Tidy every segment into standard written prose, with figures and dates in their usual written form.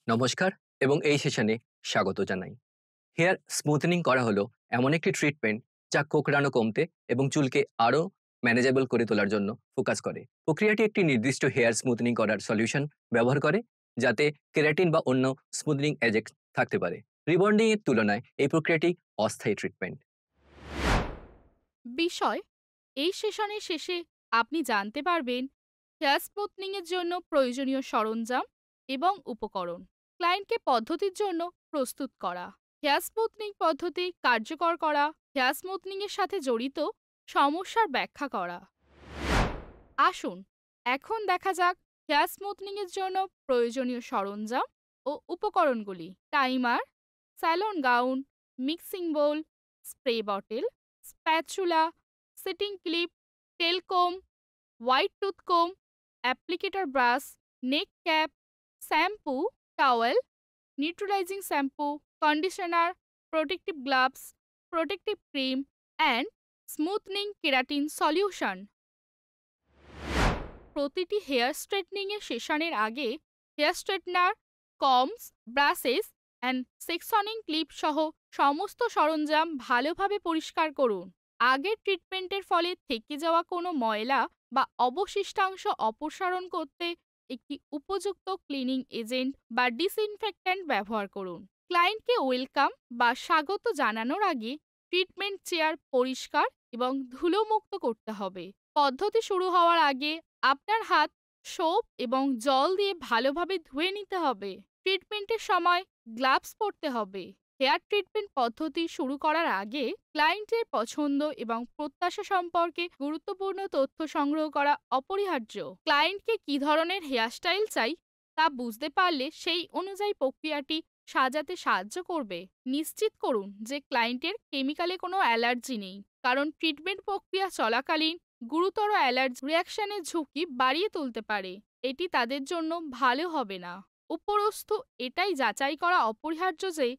নমস্কার এবং এই সেশনে স্বাগত জানাই। হেয়ার স্মুথেনিং করা হলো এমন একটি ট্রিটমেন্ট যা কোঁকড়ানো কমতে এবং চুলকে আরো ম্যানেজেবল করে তোলার জন্য ফোকাস করে। প্রক্রিয়াটি একটি নির্দিষ্ট হেয়ার স্মুথেনিং করার সলিউশন ব্যবহার করে, যাতে কেরাটিন বা অন্য স্মুথনিং এজেন্ট থাকতে পারে। রিবন্ডিং এর তুলনায় এই প্রক্রিয়াটি অস্থায়ী ট্রিটমেন্ট। বিষয় এই সেশনের শেষে আপনি জানতে পারবেন হেয়ার স্মুথনিং এর জন্য প্রয়োজনীয় সরঞ্জাম এবং উপকরণ, ক্লায়েন্টকে পদ্ধতির জন্য প্রস্তুত করা, হেয়ার স্মুথনিং পদ্ধতি কার্যকর করা, হেয়ার স্মুথনিং এর সাথে জড়িত সমস্যার ব্যাখ্যা করা। আসুন এখন দেখা যাক হেয়ার স্মুথনিং এর জন্য প্রয়োজনীয় সরঞ্জাম ও উপকরণগুলি। Timer, salon gown, mixing bowl, spray bottle, spatula, setting clip, tail comb, white tooth comb, applicator brush, neck cap, shampoo, towel, neutralizing shampoo, conditioner, protective gloves, protective cream and smoothing keratin solution. প্রতিটি hair straightening এর সেশনের আগে hair straightener, combs, brushes and sectioning clip সহ সমস্ত সরঞ্জাম ভালোভাবে পরিষ্কার করুন। আগের ট্রিটমেন্টের ফলে থেকে যাওয়া কোনো ময়লা বা অবশিষ্টাংশ অপসারণ করতে একটি উপযুক্ত ক্লিনিং এজেন্ট বা ডিসইনফেক্ট্যান্ট ব্যবহার করুন। ক্লায়েন্টকে ওয়েলকাম বা স্বাগত জানানোর আগে ট্রিটমেন্ট চেয়ার পরিষ্কার এবং ধুলোমুক্ত করতে হবে। পদ্ধতি শুরু হওয়ার আগে আপনার হাত সোপ এবং জল দিয়ে ভালোভাবে ধুয়ে নিতে হবে। ট্রিটমেন্টের সময় গ্লাভস পরতে হবে। হেয়ার ট্রিটমেন্ট পদ্ধতি শুরু করার আগে ক্লায়েন্টের পছন্দ এবং প্রত্যাশা সম্পর্কে গুরুত্বপূর্ণ তথ্য সংগ্রহ করা অপরিহার্য। ক্লায়েন্টকে কী ধরনের হেয়ারস্টাইল চাই তা বুঝতে পারলে সেই অনুযায়ী প্রক্রিয়াটি সাজাতে সাহায্য করবে। নিশ্চিত করুন যে ক্লায়েন্টের কেমিক্যালে কোনো অ্যালার্জি নেই, কারণ ট্রিটমেন্ট প্রক্রিয়া চলাকালীন গুরুতর অ্যালার্জি রিঅ্যাকশনের ঝুঁকি বাড়িয়ে তুলতে পারে। এটি তাদের জন্য ভালো হবে না। উপরস্থ এটাই যাচাই করা অপরিহার্য যে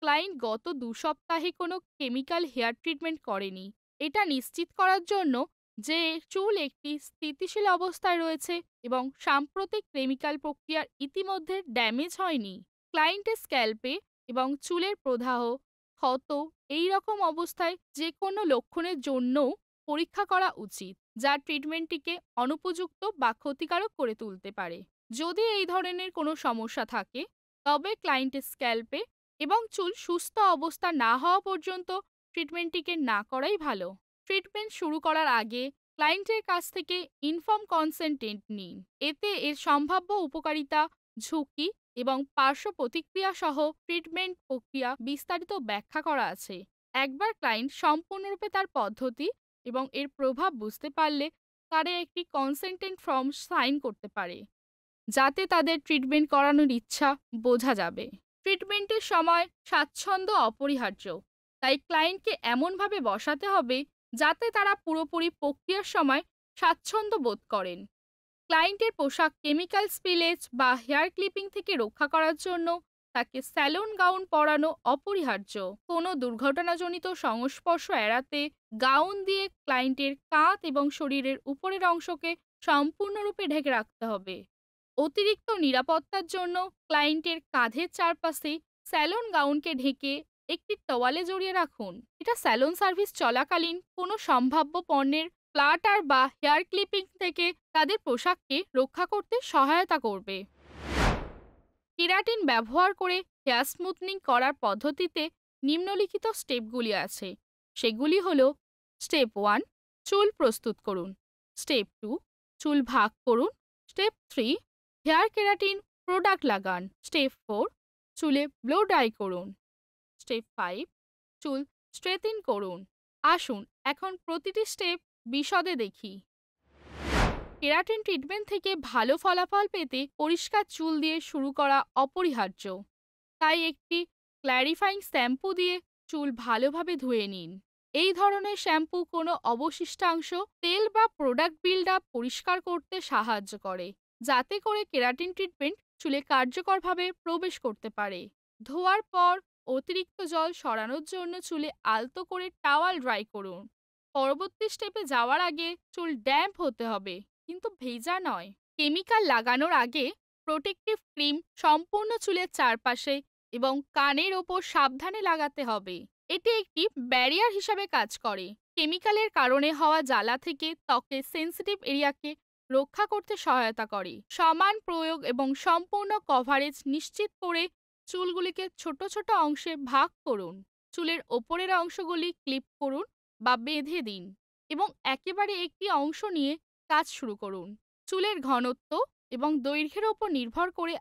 ক্লায়েন্ট গত 2 সপ্তাহে কোনো কেমিক্যাল হেয়ার ট্রিটমেন্ট করেনি। এটা নিশ্চিত করার জন্য যে চুল একটি স্থিতিশীল অবস্থায় রয়েছে এবং সাম্প্রতিক কেমিক্যাল প্রক্রিয়ার ইতিমধ্যে ড্যামেজ হয়নি। ক্লায়েন্টের স্ক্যাল্পে এবং চুলের প্রদাহ, ক্ষত এই রকম অবস্থায় যে কোনো লক্ষণের জন্যও পরীক্ষা করা উচিত, যা ট্রিটমেন্টটিকে অনুপযুক্ত বা ক্ষতিকারক করে তুলতে পারে। যদি এই ধরনের কোনো সমস্যা থাকে, তবে ক্লায়েন্টের স্ক্যাল্পে এবং চুল সুস্থ অবস্থা না হওয়া পর্যন্ত ট্রিটমেন্টটিকে না করাই ভালো। ট্রিটমেন্ট শুরু করার আগে ক্লায়েন্টের কাছ থেকে ইনফর্ম কনসেন্টেন্ট নিন। এতে এর সম্ভাব্য উপকারিতা, ঝুঁকি এবং পার্শ্ব প্রতিক্রিয়া সহ ট্রিটমেন্ট প্রক্রিয়া বিস্তারিত ব্যাখ্যা করা আছে। একবার ক্লায়েন্ট সম্পূর্ণরূপে তার পদ্ধতি এবং এর প্রভাব বুঝতে পারলে তারা একটি কনসেন্টেন্ট ফর্ম সাইন করতে পারে, যাতে তাদের ট্রিটমেন্ট করানোর ইচ্ছা বোঝা যাবে। ট্রিটমেন্টের সময় স্বাচ্ছন্দ্য অপরিহার্য, তাই ক্লায়েন্টকে এমনভাবে বসাতে হবে যাতে তারা পুরোপুরি প্রক্রিয়ার সময় স্বাচ্ছন্দ্য বোধ করেন। ক্লায়েন্টের পোশাক কেমিক্যাল স্পিলেজ বা হেয়ার ক্লিপিং থেকে রক্ষা করার জন্য তাকে স্যালন গাউন পরানো অপরিহার্য। কোনো দুর্ঘটনাজনিত সংস্পর্শ এড়াতে গাউন দিয়ে ক্লায়েন্টের কাঁধ এবং শরীরের উপরের অংশকে সম্পূর্ণরূপে ঢেকে রাখতে হবে। অতিরিক্ত নিরাপত্তার জন্য ক্লায়েন্টের কাঁধের চারপাশে স্যালন গাউনকে ঢেকে একটি তোয়ালে জড়িয়ে রাখুন। এটা স্যালন সার্ভিস চলাকালীন কোনো সম্ভাব্য পণ্যের প্লাটার বা হেয়ার ক্লিপিং থেকে তাদের পোশাককে রক্ষা করতে সহায়তা করবে। কেরাটিন ব্যবহার করে হেয়ার স্মুথনিং করার পদ্ধতিতে নিম্নলিখিত স্টেপগুলি আছে। সেগুলি হলো: স্টেপ 1, চুল প্রস্তুত করুন। স্টেপ 2, চুল ভাগ করুন। স্টেপ 3, হেয়ার কেরাটিন প্রোডাক্ট লাগান। স্টেপ 4, চুলে ব্লো ড্রাই করুন। স্টেপ 5, চুল স্ট্রেথেন করুন। আসুন এখন প্রতিটি স্টেপ বিশদে দেখি। কেরাটিন ট্রিটমেন্ট থেকে ভালো ফলাফল পেতে পরিষ্কার চুল দিয়ে শুরু করা অপরিহার্য, তাই একটি ক্ল্যারিফাইং শ্যাম্পু দিয়ে চুল ভালোভাবে ধুয়ে নিন। এই ধরনের শ্যাম্পু কোনো অবশিষ্টাংশ, তেল বা প্রোডাক্ট বিল্ড আপ পরিষ্কার করতে সাহায্য করে, যাতে করে কেরাটিন ট্রিটমেন্ট চুলে কার্যকরভাবে প্রবেশ করতে পারে। ধোয়ার পর অতিরিক্ত জল সরানোর জন্য চুলে আলতো করে টাওয়াল ড্রাই করুন। পরবর্তী স্টেপে যাওয়ার আগে চুল ড্যাম্প হতে হবে, কিন্তু ভেজা নয়। কেমিক্যাল লাগানোর আগে প্রোটেক্টিভ ক্রিম সম্পূর্ণ চুলের চারপাশে এবং কানের ওপর সাবধানে লাগাতে হবে। এটি একটি ব্যারিয়ার হিসাবে কাজ করে। কেমিক্যালের কারণে হওয়া জ্বালা থেকে ত্বকের সেনসিটিভ এরিয়াকে রক্ষা করতে সহায়তা করে। সমান প্রয়োগ এবং সম্পূর্ণ কভারেজ নিশ্চিত করে চুলগুলিকে ছোট ছোট অংশে ভাগ করুন। চুলের ওপরের অংশগুলি ক্লিপ করুন বা বেঁধে দিন এবং একেবারে একটি অংশ নিয়ে কাজ শুরু করুন। চুলের ঘনত্ব এবং দৈর্ঘ্যের ওপর নির্ভর করে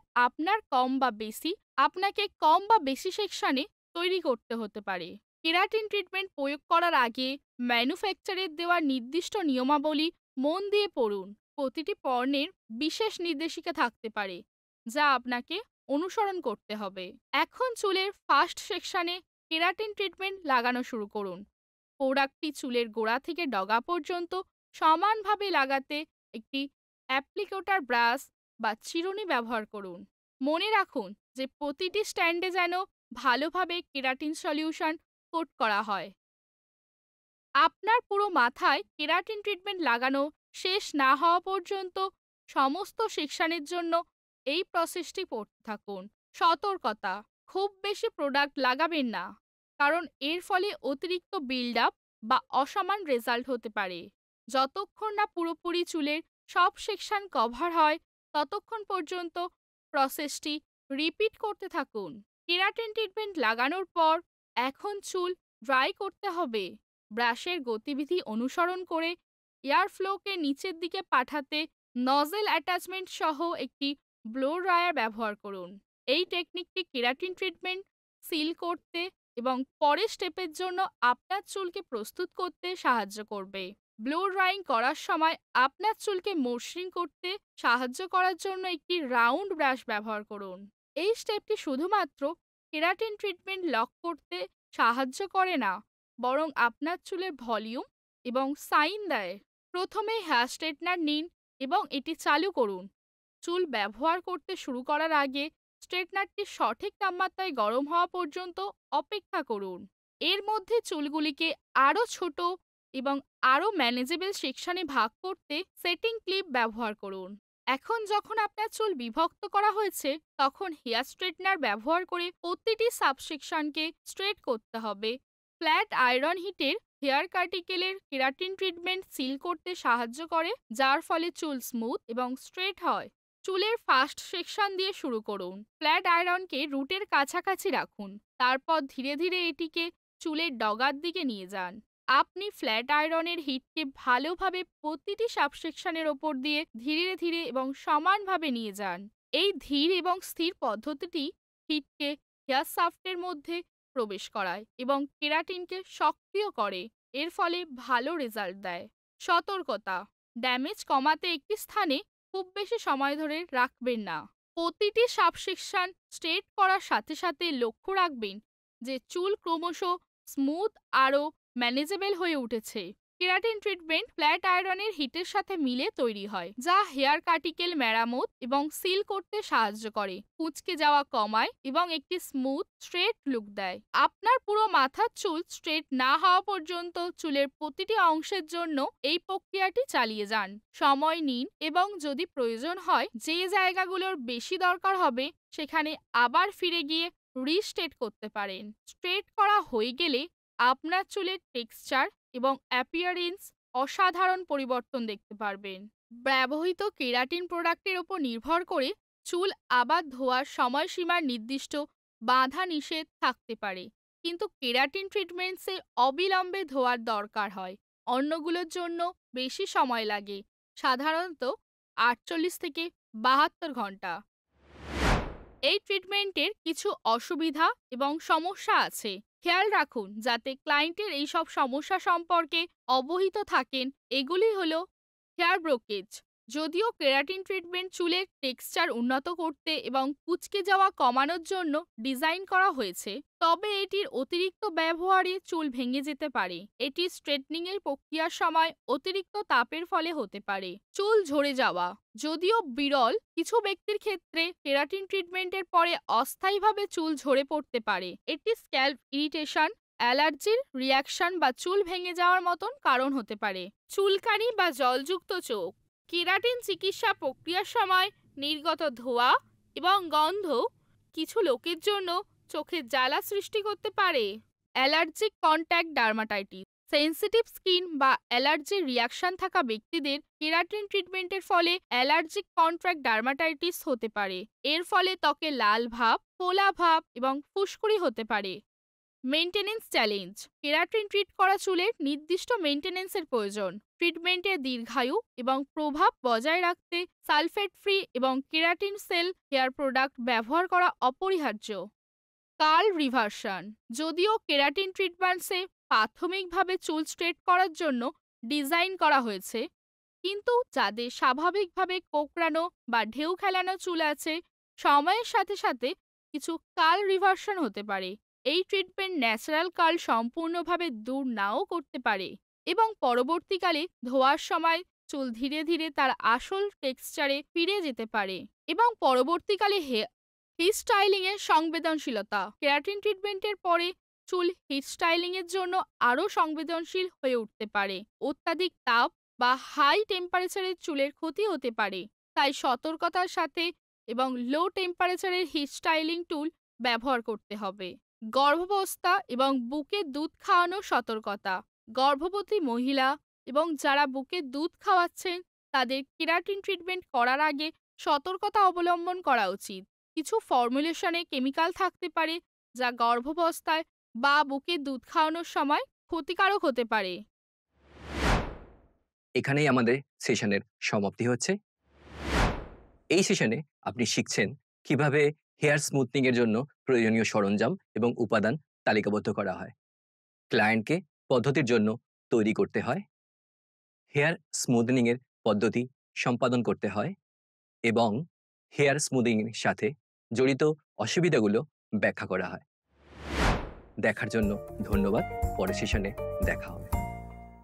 আপনাকে কম বা বেশি সেকশনে তৈরি করতে হতে পারে। কেরাটিন ট্রিটমেন্ট প্রয়োগ করার আগে ম্যানুফ্যাকচারের দেওয়া নির্দিষ্ট নিয়মাবলী মন দিয়ে পড়ুন। প্রতিটি পণ্যের বিশেষ নির্দেশিকা থাকতে পারে যা আপনাকে অনুসরণ করতে হবে। এখন চুলের ফার্স্ট সেকশনে কেরাটিন ট্রিটমেন্ট লাগানো শুরু করুন। প্রোডাক্টটি চুলের গোড়া থেকে ডগা পর্যন্ত সমানভাবে লাগাতে একটি অ্যাপ্লিকেটর ব্রাশ বা চিরুনি ব্যবহার করুন। মনে রাখুন যে প্রতিটি স্ট্যান্ডে যেন ভালোভাবে কেরাটিন সলিউশন কোট করা হয়। আপনার পুরো মাথায় কেরাটিন ট্রিটমেন্ট লাগানো শেষ না হওয়া পর্যন্ত সমস্ত সেকশনের জন্য এই প্রসেসটি পড়তে থাকুন। সতর্কতা: খুব বেশি প্রোডাক্ট লাগাবেন না, কারণ এর ফলে অতিরিক্ত বিল্ড আপ বা অসমান রেজাল্ট হতে পারে। যতক্ষণ না পুরোপুরি চুলের সব সেকশন কভার হয় ততক্ষণ পর্যন্ত প্রসেসটি রিপিট করতে থাকুন। কেরাটিন ট্রিটমেন্ট লাগানোর পর এখন চুল ড্রাই করতে হবে। ব্রাশের গতিবিধি অনুসরণ করে এয়ার ফ্লোকে নিচের দিকে পাঠাতে নজেল অ্যাটাচমেন্ট সহ একটি ব্লো ড্রায়ার ব্যবহার করুন। এই টেকনিকটি কেরাটিন ট্রিটমেন্ট সিল করতে এবং পরের স্টেপের জন্য আপনার চুলকে প্রস্তুত করতে সাহায্য করবে। ব্লো ড্রাইং করার সময় আপনার চুলকে মসৃণ করতে সাহায্য করার জন্য একটি রাউন্ড ব্রাশ ব্যবহার করুন। এই স্টেপটি শুধুমাত্র কেরাটিন ট্রিটমেন্ট লক করতে সাহায্য করে না, বরং আপনার চুলের ভলিউম এবং সাইন দেয়। প্রথমে হেয়ার স্ট্রেটনার নিন এবং এটি চালু করুন। চুল ব্যবহার করতে শুরু করার আগে স্ট্রেটনারটি সঠিক তাপমাত্রায় গরম হওয়া পর্যন্ত অপেক্ষা করুন। এর মধ্যে চুলগুলিকে আরও ছোট এবং আরও ম্যানেজেবল সেকশনে ভাগ করতে সেটিং ক্লিপ ব্যবহার করুন। এখন যখন আপনার চুল বিভক্ত করা হয়েছে, তখন হেয়ার স্ট্রেটনার ব্যবহার করে প্রতিটি সাবসেকশনকে স্ট্রেট করতে হবে। ফ্ল্যাট আয়রন হিটের হেয়ার কার্টিকেলের কেরাটিন ট্রিটমেন্ট সিল করতে সাহায্য করে, যার ফলে চুল স্মুথ এবং স্ট্রেট হয়। চুলের ফার্স্ট সেকশন দিয়ে শুরু করুন। ফ্ল্যাট আয়রনকে রুটের কাছাকাছি রাখুন, তারপর ধীরে ধীরে এটিকে চুলের ডগার দিকে নিয়ে যান। আপনি ফ্ল্যাট আয়রনের হিটকে ভালোভাবে প্রতিটি সাবসেকশনের ওপর দিয়ে ধীরে ধীরে এবং সমানভাবে নিয়ে যান। এই ধীর এবং স্থির পদ্ধতিটি হিটকে হেয়ার শাফটের মধ্যে প্রবেশ করায় এবং কেরাটিনকে সক্রিয় করে, এর ফলে ভালো রেজাল্ট দেয়। সতর্কতা: ড্যামেজ কমাতে একটি স্থানে খুব বেশি সময় ধরে রাখবেন না। প্রতিটি সাবসেকশন স্ট্রেট করার সাথে সাথে লক্ষ্য রাখবেন যে চুল ক্রমশ স্মুথ আরও ম্যানেজেবল হয়ে উঠেছে। কেরাটিন ট্রিটমেন্ট ফ্ল্যাট আয়রনের হিটের সাথে মিলে তৈরি হয়, যা হেয়ার কার্টিকেল মেরামত এবং সিল করতে সাহায্য করে, কুঁচকে যাওয়া কমায় এবং একটি স্মুথ স্ট্রেট লুক দেয়। আপনার পুরো মাথার চুল স্ট্রেট না হওয়া পর্যন্ত চুলের প্রতিটি অংশের জন্য এই প্রক্রিয়াটি চালিয়ে যান। সময় নিন এবং যদি প্রয়োজন হয় যে জায়গাগুলোর বেশি দরকার হবে সেখানে আবার ফিরে গিয়ে রিস্ট্রেট করতে পারেন। স্ট্রেট করা হয়ে গেলে আপনার চুলের টেক্সচার এবং অ্যাপিয়ারেন্স অসাধারণ পরিবর্তন দেখতে পারবেন। ব্যবহৃত কেরাটিন প্রোডাক্টের ওপর নির্ভর করে চুল আবার ধোয়ার সময়সীমার নির্দিষ্ট বাধা নিষেধ থাকতে পারে, কিন্তু কেরাটিন ট্রিটমেন্টসে অবিলম্বে ধোয়ার দরকার হয়। অন্যগুলোর জন্য বেশি সময় লাগে, সাধারণত 48 থেকে 72 ঘন্টা। এই ট্রিটমেন্টের কিছু অসুবিধা এবং সমস্যা আছে। খেয়াল রাখুন যাতে ক্লায়েন্টের এইসব সমস্যা সম্পর্কে অবহিত থাকেন। এগুলি হলো হেয়ার ব্রোকেজ। যদিও কেরাটিন ট্রিটমেন্ট চুলের টেক্সচার উন্নত করতে এবং কুঁচকে যাওয়া কমানোর জন্য ডিজাইন করা হয়েছে, তবে এটির অতিরিক্ত ব্যবহারে চুল ভেঙে যেতে পারে। এটি স্ট্রেটনিং এর প্রক্রিয়ার সময় অতিরিক্ত তাপের ফলে হতে পারে। চুল ঝরে যাওয়া। যদিও বিরল, কিছু ব্যক্তির ক্ষেত্রে কেরাটিন ট্রিটমেন্টের পরে অস্থায়ীভাবে চুল ঝরে পড়তে পারে। এটি স্ক্যাল্প ইরিটেশন, অ্যালার্জির রিয়াকশন বা চুল ভেঙে যাওয়ার মতন কারণ হতে পারে। চুলকানি বা জলযুক্ত চোখ। কেরাটিন চিকিৎসা প্রক্রিয়ার সময় নির্গত ধোঁয়া এবং গন্ধ কিছু লোকের জন্য চোখে জ্বালা সৃষ্টি করতে পারে। Allergic contact dermatitis, sensitive skin বা অ্যালার্জির রিয়াকশন থাকা ব্যক্তিদের কেরাটিন ট্রিটমেন্টের ফলে অ্যালার্জিক কন্ট্রাক্ট ডার্মাটাইটিস হতে পারে। এর ফলে ত্বকে লাল ভাব, ফোলা ভাব এবং ফুসকুড়ি হতে পারে। মেইনটেনেন্স চ্যালেঞ্জ, কেরাটিন ট্রিট করা চুলের নির্দিষ্ট মেইনটেনেন্সের প্রয়োজন। ট্রিটমেন্টের দীর্ঘায়ু এবং প্রভাব বজায় রাখতে সালফেট ফ্রি এবং কেরাটিন সেল হেয়ার প্রোডাক্ট ব্যবহার করা অপরিহার্য। কার্ল রিভার্সন, যদিও কেরাটিন ট্রিটমেন্টসে প্রাথমিকভাবে চুল স্ট্রেট করার জন্য ডিজাইন করা হয়েছে, কিন্তু যাদের স্বাভাবিকভাবে কোঁকড়ানো বা ঢেউ খেলানো চুল আছে, সময়ের সাথে সাথে কিছু কার্ল রিভার্সন হতে পারে। এই ট্রিটমেন্ট ন্যাচারাল কার্ল সম্পূর্ণভাবে দূর নাও করতে পারে এবং পরবর্তীকালে ধোয়ার সময় চুল ধীরে ধীরে তার আসল টেক্সচারে ফিরে যেতে পারে। এবং পরবর্তীকালে হিট স্টাইলিং এর সংবেদনশীলতা, কেরাটিন ট্রিটমেন্টের পরে চুল হিট স্টাইলিং এর জন্য আরও সংবেদনশীল হয়ে উঠতে পারে। অত্যাধিক তাপ বা হাই টেম্পারেচারের চুলের ক্ষতি হতে পারে, তাই সতর্কতার সাথে এবং লো টেম্পারেচারের হিট স্টাইলিং টুল ব্যবহার করতে হবে। গর্ভাবস্থা এবং বুকে দুধ খাওয়ানোর সতর্কতা, গর্ভবতী মহিলা এবং যারা বুকে দুধ খাওয়াচ্ছেন তাদের কেরাটিন ট্রিটমেন্ট করার আগে সতর্কতা অবলম্বন করা উচিত। কিছু ফর্মুলেশনে কেমিক্যাল থাকতে পারে যা গর্ভাবস্থায় বা বুকে দুধ খাওয়ানোর সময় ক্ষতিকারক হতে পারে। এখানেই আমাদের সেশনের সমাপ্তি হচ্ছে। এই সেশনে আপনি শিখছেন কিভাবে হেয়ার স্মুথনিং এর জন্য প্রয়োজনীয় সরঞ্জাম এবং উপাদান তালিকাবদ্ধ করা হয়, ক্লায়েন্টকে পদ্ধতির জন্য তৈরি করতে হয়, হেয়ার স্মুথনিং এর পদ্ধতি সম্পাদন করতে হয় এবং হেয়ার স্মুথনিং এর সাথে জড়িত অসুবিধাগুলো ব্যাখ্যা করা হয়। দেখার জন্য ধন্যবাদ। পরের সেশনে দেখা হবে।